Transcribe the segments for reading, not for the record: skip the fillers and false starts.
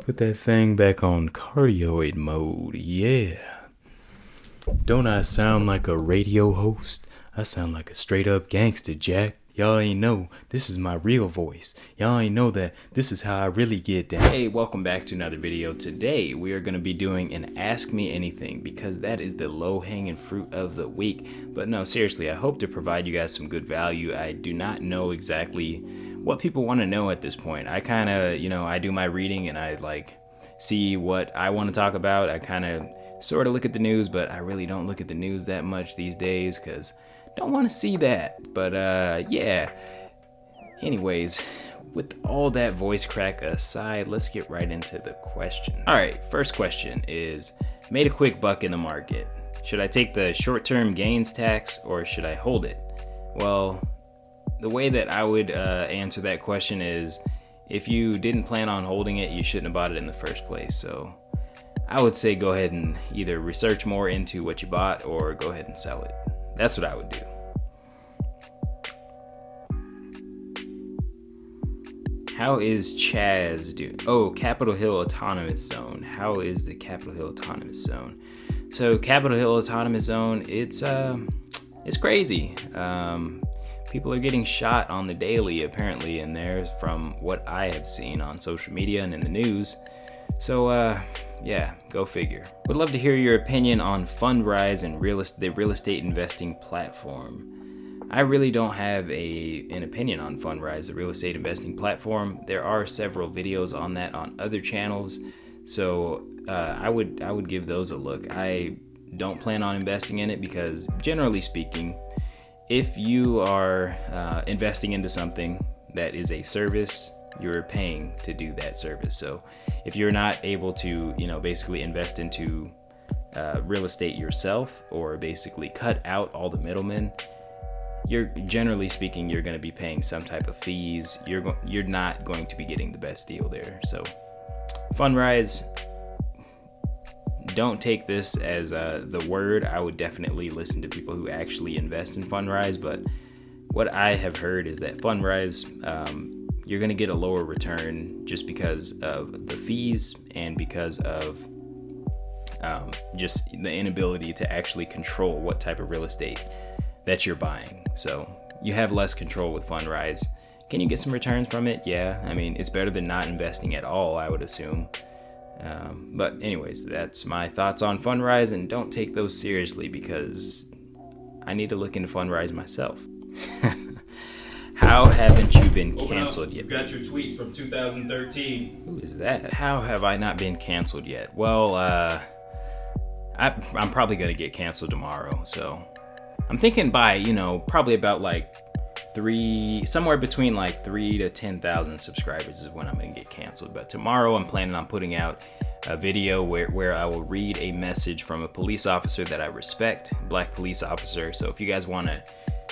Put that thing back on cardioid mode, yeah. Don't I sound like a radio host? I sound like a straight up gangster, Jack. Y'all ain't know this is my real voice. Y'all ain't know that this is how I really get down. Hey, welcome back to another video. Today we are going to be doing an Ask Me Anything because that is the low-hanging fruit of the week. But no, seriously, I hope to provide you guys some good value. I do not know exactly what people want to know at this point. I kind of, I do my reading and I see what I want to talk about. I kind of sort of look at the news, but I really don't look at the news that much these days because don't want to see that. But yeah, anyways, with all that voice crack aside, let's get right into the question. All right, first question is, made a quick buck in the market. Should I take the short-term gains tax or should I hold it? Well, the way that I would answer that question is, if you didn't plan on holding it, you shouldn't have bought it in the first place. So I would say go ahead and either research more into what you bought or go ahead and sell it. That's what I would do. How is CHAZ doing? Oh, Capitol Hill Autonomous Zone. How is the Capitol Hill Autonomous Zone? So Capitol Hill Autonomous Zone, it's crazy. People are getting shot on the daily, apparently, in there from what I have seen on social media and in the news. So, yeah, go figure. Would love to hear your opinion on Fundrise and the real estate investing platform. I really don't have an opinion on Fundrise, the real estate investing platform. There are several videos on that on other channels, so I would give those a look. I don't plan on investing in it because, generally speaking, if you are investing into something that is a service, you're paying to do that service. So if you're not able to, basically invest into real estate yourself or basically cut out all the middlemen, generally speaking, you're going to be paying some type of fees. You're not going to be getting the best deal there. So Fundrise, don't take this as the word. I would definitely listen to people who actually invest in Fundrise. But what I have heard is that Fundrise, you're going to get a lower return just because of the fees and because of just the inability to actually control what type of real estate that you're buying. So you have less control with Fundrise. Can you get some returns from it? Yeah, I mean, it's better than not investing at all, I would assume. But anyways, that's my thoughts on Fundrise, and don't take those seriously because I need to look into Fundrise myself. How haven't you been canceled yet? Got your tweets from 2013. Who is that? How have I not been canceled yet? Well, I'm probably gonna get canceled tomorrow, so I'm thinking by, probably about somewhere between 3 to 10,000 subscribers is when I'm gonna get canceled. But tomorrow I'm planning on putting out a video where I will read a message from a police officer that I respect, black police officer. So if you guys want to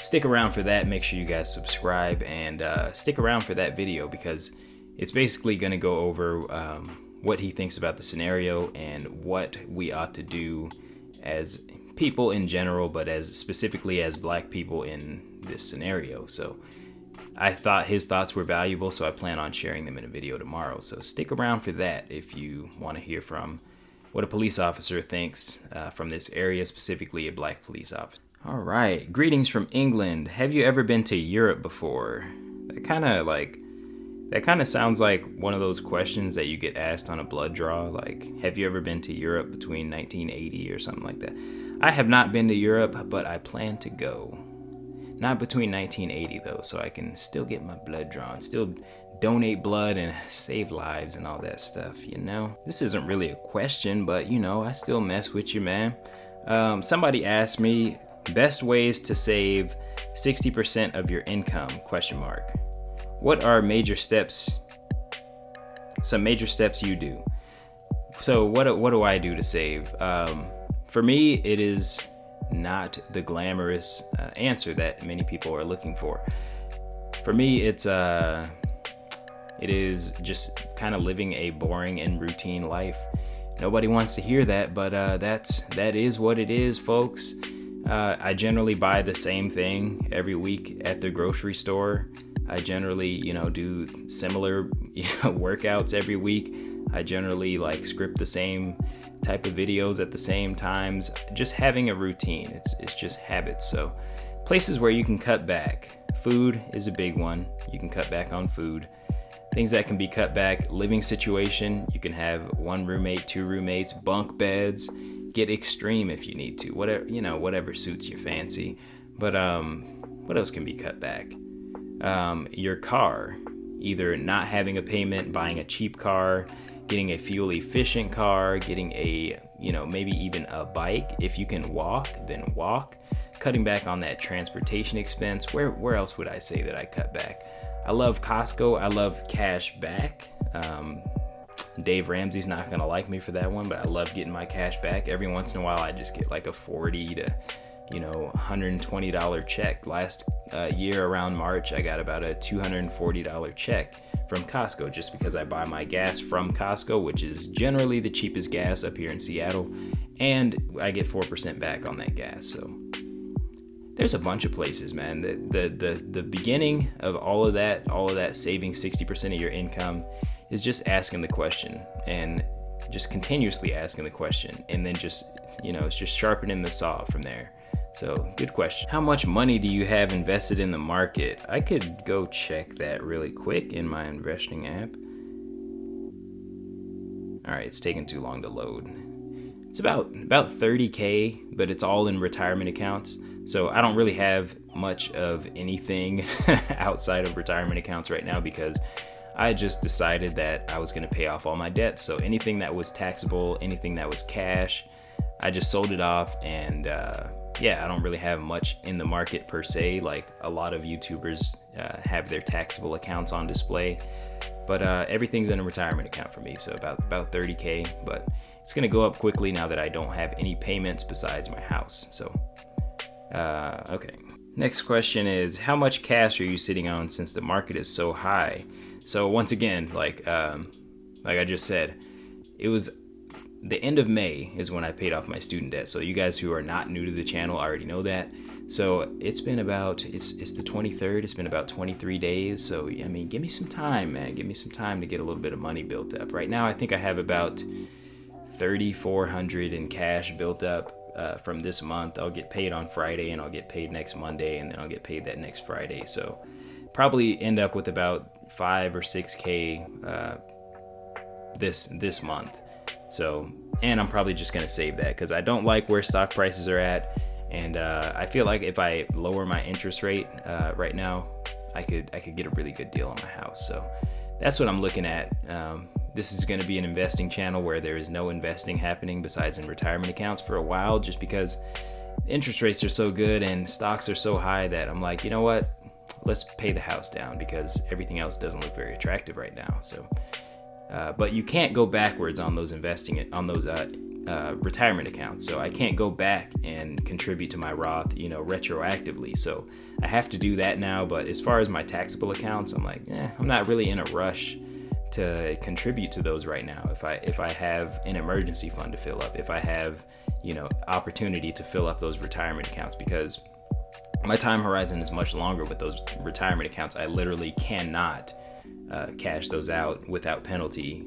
stick around for that, make sure you guys subscribe and stick around for that video because it's basically gonna go over what he thinks about the scenario and what we ought to do as people in general, but specifically as black people in this scenario. So I thought his thoughts were valuable, so I plan on sharing them in a video tomorrow. So stick around for that if you want to hear from what a police officer thinks from this area, specifically a black police officer. All right, greetings from England. Have you ever been to Europe before? That kind of sounds like one of those questions that you get asked on a blood draw, like, have you ever been to Europe between 1980 or something like that? I have not been to Europe, but I plan to go. Not between 1980 though, so I can still get my blood drawn, still donate blood and save lives and all that stuff, This isn't really a question, but I still mess with you, man. Somebody asked me, best ways to save 60% of your income, ? What are some major steps you do? So what do I do to save? For me, it is not the glamorous answer that many people are looking for. For me, it is just kind of living a boring and routine life. Nobody wants to hear that, but that is what it is, folks. I generally buy the same thing every week at the grocery store. I generally, do similar workouts every week. I generally like script the same type of videos at the same times. Just having a routine. It's just habits. So places where you can cut back. Food is a big one. You can cut back on food. Things that can be cut back, living situation. You can have 1 roommate, 2 roommates, bunk beds. Get extreme if you need to. Whatever suits your fancy. But what else can be cut back? Your car. Either not having a payment, buying a cheap car, getting a fuel efficient car, getting a, maybe even a bike. If you can walk, then walk. Cutting back on that transportation expense. Where else would I say that I cut back? I love Costco. I love cash back. Dave Ramsey's not going to like me for that one, but I love getting my cash back. Every once in a while, I just get like a $40 to $120 check. Last year around March, I got about a $240 check from Costco just because I buy my gas from Costco, which is generally the cheapest gas up here in Seattle, and I get 4% back on that gas. So there's a bunch of places, man. The beginning of all of that saving 60% of your income is just asking the question and just continuously asking the question, and then it's just sharpening the saw from there. So, good question. How much money do you have invested in the market? I could go check that really quick in my investing app. All right, it's taking too long to load. It's about 30K, but it's all in retirement accounts. So I don't really have much of anything outside of retirement accounts right now because I just decided that I was going to pay off all my debts. So anything that was taxable, anything that was cash, I just sold it off. And I don't really have much in the market per se. Like a lot of YouTubers have their taxable accounts on display, but everything's in a retirement account for me. So about 30K, but it's going to go up quickly now that I don't have any payments besides my house. So, okay. Next question is, how much cash are you sitting on since the market is so high? So once again, like I just said, it was the end of May is when I paid off my student debt. So you guys who are not new to the channel already know that. So it's been about, it's the 23rd. It's been about 23 days. So, I mean, give me some time, man. Give me some time to get a little bit of money built up. Right now, I think I have about $3,400 in cash built up from this month. I'll get paid on Friday, and I'll get paid next Monday, and then I'll get paid that next Friday. So probably end up with about 5 or 6K this month. So, and I'm probably just going to save that because I don't like where stock prices are at. And I feel like if I lower my interest rate right now, I could get a really good deal on my house. So that's what I'm looking at. This is going to be an investing channel where there is no investing happening besides in retirement accounts for a while, just because interest rates are so good and stocks are so high that I'm like, you know what? Let's pay the house down because everything else doesn't look very attractive right now. So, but you can't go backwards on those retirement accounts. So I can't go back and contribute to my Roth, retroactively. So I have to do that now. But as far as my taxable accounts, I'm like, I'm not really in a rush to contribute to those right now. If I have an emergency fund to fill up, if I have, opportunity to fill up those retirement accounts, because my time horizon is much longer with those retirement accounts. I literally cannot cash those out without penalty,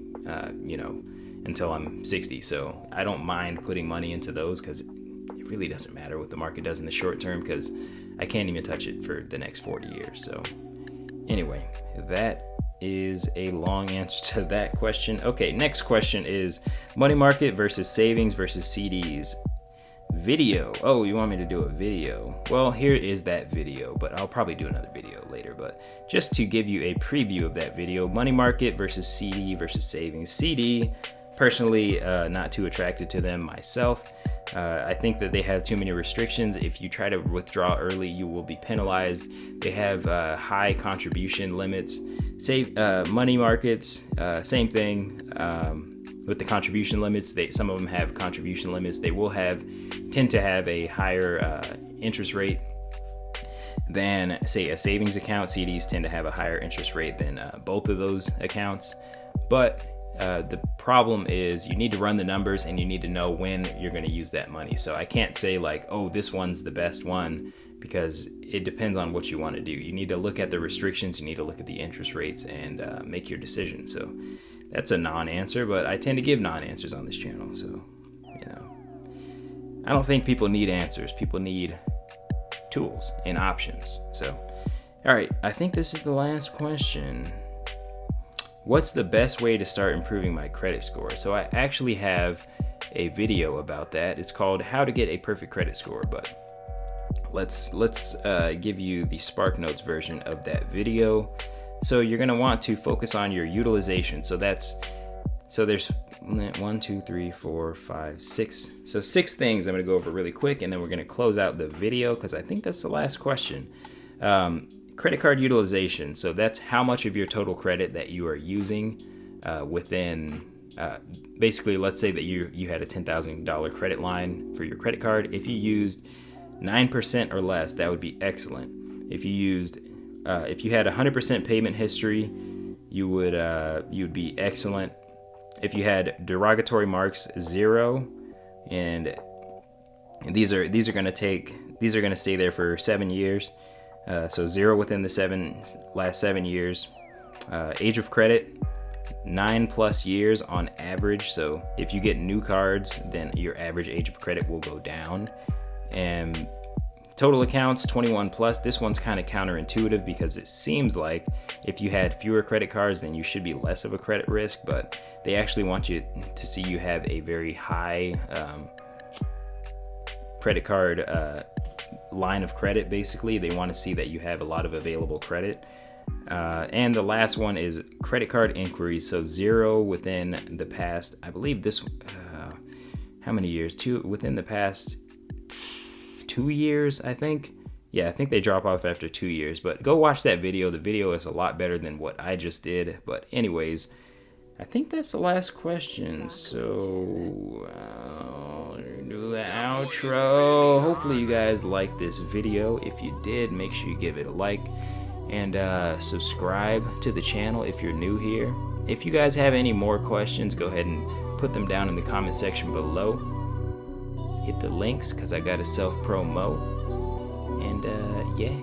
until I'm 60. So I don't mind putting money into those because it really doesn't matter what the market does in the short term because I can't even touch it for the next 40 years. So anyway, that is a long answer to that question. Okay, next question is money market versus savings versus CDs. Video. Oh, you want me to do a video? Well, here is that video, but I'll probably do another video later. But just to give you a preview of that video, money market versus CD versus savings. CD, personally, not too attracted to them myself. I think that they have too many restrictions. If you try to withdraw early, you will be penalized. They have high contribution limits. Money markets, same thing. With the contribution limits, some of them have contribution limits. They will tend to have a higher interest rate than, say, a savings account. CDs tend to have a higher interest rate than both of those accounts. But the problem is you need to run the numbers and you need to know when you're going to use that money. So I can't say like, oh, this one's the best one, because it depends on what you want to do. You need to look at the restrictions, you need to look at the interest rates and make your decision. So That's a non-answer, but I tend to give non-answers on this channel, so, you know. I don't think people need answers. People need tools and options. So, all right, I think this is the last question. What's the best way to start improving my credit score? So I actually have a video about that. It's called How to Get a Perfect Credit Score, but let's give you the SparkNotes version of that video. So you're gonna want to focus on your utilization. So there's 1, 2, 3, 4, 5, 6. So 6 things I'm gonna go over really quick, and then we're gonna close out the video because I think that's the last question. Credit card utilization. So that's how much of your total credit that you are using within. Basically, let's say that you had a $10,000 credit line for your credit card. If you used 9% or less, that would be excellent. If you had 100% payment history, you'd be excellent. If you had derogatory marks 0, and these are going to stay there for 7 years. So 0 within the last 7 years. Age of credit, 9+ years on average. So if you get new cards, then your average age of credit will go down. And total accounts, 21+. This one's kind of counterintuitive because it seems like if you had fewer credit cards, then you should be less of a credit risk, but they actually want you to see you have a very high credit card line of credit. Basically, they want to see that you have a lot of available credit. And the last one is credit card inquiries. So 0 within the past, I believe this, how many years? Within the past 2 years, I think. Yeah, I think they drop off after 2 years, but go watch that video. The video is a lot better than what I just did. But anyways, I think that's the last question. So I'll do the outro. Hopefully you guys liked this video. If you did, make sure you give it a like and subscribe to the channel if you're new here. If you guys have any more questions, go ahead and put them down in the comment section below. Hit the links because I got a self-promo. And yeah.